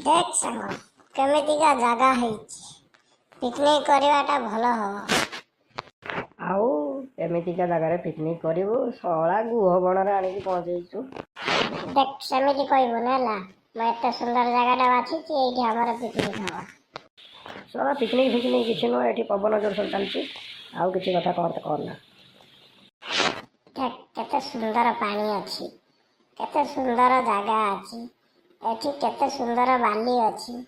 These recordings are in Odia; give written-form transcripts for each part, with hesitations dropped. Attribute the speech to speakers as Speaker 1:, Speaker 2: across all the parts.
Speaker 1: देख साଙ୍ଗ କେମିତିକା ଜାଗା ହେଇଛି ପିକନିକ୍ କରିବାଟା ଭଲ ହବ।
Speaker 2: ଆଉ ଏମିତିକା ଜାଗାରେ ପିକନିକ୍ କରିବୁ ଶଳା ଗୁହ ବଣରେ ଆଣିକି ପହଞ୍ଚେଇଛୁ।
Speaker 1: देख ସେମିତି କହିବୁନି ହେଲା। ମୁଁ ଏତେ ସୁନ୍ଦର ଜାଗାଟା ବାଛିଛି ଏଇଠି ଆମର ପିକନିକ୍ ହବ।
Speaker 2: ଶଳା ପିକନିକ୍ ଫିକନିକ୍ କିଛି ନୁହଁ, ଏଠି ପବନ ଜୋରସୋର ଚାଲିଛି। ଆଉ କିଛି କଥା କରନା।
Speaker 1: देख କେତେ ସୁନ୍ଦର ପାଣି ଅଛି, କେତେ ସୁନ୍ଦର ଜାଗା ଅଛି, ଏଠି କେତେ ସୁନ୍ଦର ବାଲି ଅଛି।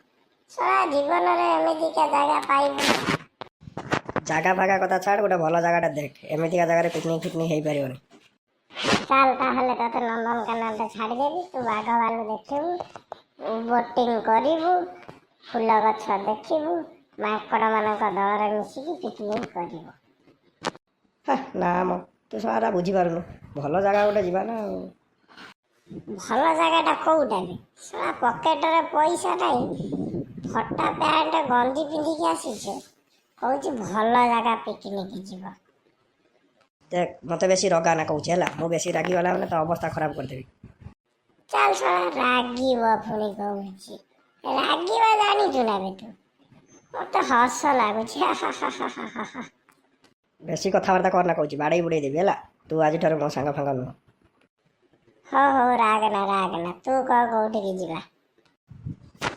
Speaker 1: ଶଳା ଜୀବନରେ ଏମିତିକା ଜାଗା ପାଇବୁ।
Speaker 2: ଜାଗା ଫାଗା କଥା ଛାଡ଼, ଗୋଟେ ଭଲ ଜାଗାଟା ଦେଖ। ଏମିତିକା ଜାଗାରେ ପିକନିକ୍ ଫିକନିକ୍ ହେଇପାରିବନି।
Speaker 1: ଚାଲ ତାହେଲେ ତତେ ନନ୍ଦନକାନନରେ ଛାଡ଼ିଦେବି, ତୁ ବାଘ ଭାଲୁ ଦେଖିବୁ, ବୋଟିଂ କରିବୁ, ଫୁଲ ଗଛ ଦେଖିବୁ, ମାଙ୍କଡ଼ମାନଙ୍କ ଦଳରେ ମିଶିକି ପିକନିକ୍ କରିବୁ।
Speaker 2: ନା ମ ତୁ ଶଳା ବୁଝିପାରୁନୁ, ଭଲ ଜାଗା ଗୋଟେ ଯିବା ନା ଆଉ।
Speaker 1: ଭଲ ଜାଗାଟା କୋଉଟା ବେ? ଶଳା ପକେଟରେ ପଇସା ନାହିଁ, ଫଟା ପ୍ୟାଣ୍ଟ ଗଞ୍ଜି ପିନ୍ଧିକି ଆସିଛୁ, କହୁଛି ଭଲ ଜାଗା ପିକନିକ୍ ଯିବ।
Speaker 2: ଦେଖ ମତେ ବେଶୀ ରଗା ନା କହୁଛି ହେଲା, ମୁଁ ବେଶୀ ରାଗିଗଲା ମାନେ ତ ଅବସ୍ଥା ଖରାପ କରିଦେବି।
Speaker 1: ଚାଲ ଶଳା ରାଗିବ ପୁଣି କହୁଛି, ରାଗିବା ଜାଣିଛୁ ନା ବେ ତୁ? ମତେ ହସ ଲାଗୁଛି।
Speaker 2: ବେଶୀ କଥାବାର୍ତ୍ତା କରନା କହୁଛି, ବାଡ଼େଇ ବୁଡ଼େଇ ଦେବି ହେଲା। ତୁ ଆଜିଠାରୁ ମୋ ସାଙ୍ଗ ଫାଙ୍ଗ ନୁହଁ।
Speaker 1: ହଉ ରାଗନା, ତୁ କହ କୋଉଠିକି ଯିବା?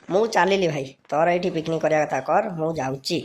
Speaker 2: ମୁଁ ଚାଲିଲି ଭାଇ, ତୋର ଏଇଠି ପିକନିକ୍ କରିବା କଥା କର, ମୁଁ ଯାଉଛି।